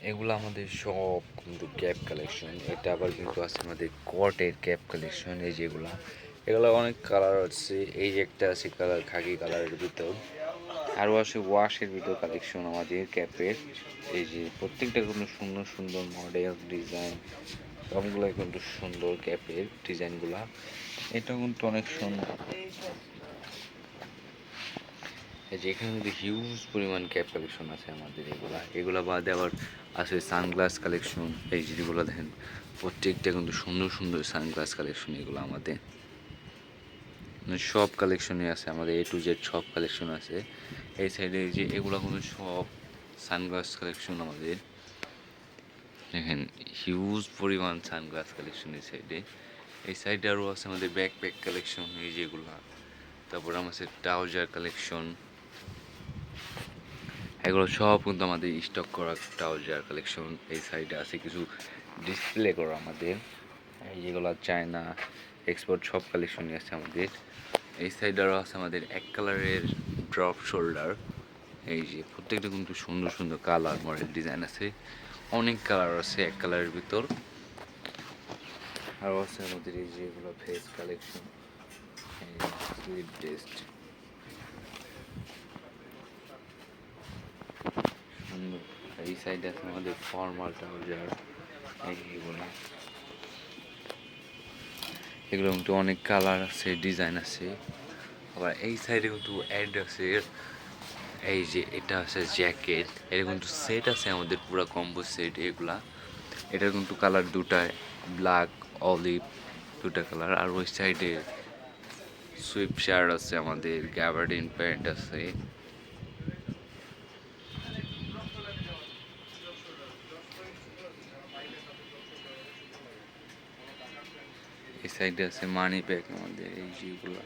এগুলো আমাদের সব কিন্তু ক্যাপ কালেকশন। এটা আবার কিন্তু আছে আমাদের কটের ক্যাপ কালেকশন। এই যেগুলা এগুলো অনেক কালার আছে। এই যে একটা আছে কালার খাকি কালারের ভিতর, আরও আছে ওয়াশের ভিতর কালেকশন আমাদের ক্যাপের। এই যে প্রত্যেকটা কিন্তু সুন্দর সুন্দর মডেল ডিজাইন, সবগুলোই কিন্তু সুন্দর ক্যাপের ডিজাইনগুলা। এটা কিন্তু অনেক সুন্দর। এই যে এখানে কিন্তু হিউজ পরিমাণ ক্যাপ কালেকশন আছে আমাদের। এগুলা বাদে আবার আছে সানগ্লাস কালেকশন। এই যেগুলো দেখেন প্রত্যেকটা কিন্তু সুন্দর সুন্দর সানগ্লাস কালেকশন। এগুলো আমাদের সব কালেকশনই আছে আমাদের, A to Z সব কালেকশন আছে। এই সাইডে যে এগুলো কিন্তু সব সানগ্লাস কালেকশন আমাদের। দেখেন হিউজ পরিমাণ সানগ্লাস কালেকশন এই সাইডে। এই সাইডে আরও আছে আমাদের ব্যাকপ্যাক কালেকশন। এই যেগুলো, তারপর আমাদের ট্রাউজার কালেকশন। এগুলো সব কিন্তু আমাদের স্টক করা ট্রাউজার কালেকশন। এই সাইডে আছে কিছু ডিসপ্লে করা আমাদের। এই যেগুলো চায়না এক্সপোর্ট সব কালেকশনই আছে আমাদের। এই সাইডে আরও আছে আমাদের এক কালারের ড্রপ শোল্ডার। এই যে প্রত্যেকটা কিন্তু সুন্দর সুন্দর কালার মডেল ডিজাইন আছে, অনেক কালার আছে এক কালারের ভিতর। আরও আছে আমাদের এই যে এগুলো ফেস কালেকশন, সুইট টেস্ট সুন্দর। এই সাইডে আছে আমাদের ফর্মাল ট্রাউজার। এইগুলো এগুলো কিন্তু অনেক কালার আছে ডিজাইন আছে। আবার এই সাইডে কিন্তু অ্যাডিডাসের এই যে এটা আছে জ্যাকেট। এটা কিন্তু সেট আছে আমাদের, পুরো কম্বো সেট এগুলা। এটা কিন্তু কালার দুটায়, ব্ল্যাক অলিভ দুটা কালার। আর ওই সাইডে সুইপ শার্ট আছে আমাদের, গ্যাবার্ডিন প্যান্ট আছে। এই সাইডে আছে মানি ব্যাগ আমাদের, এই যেগুলা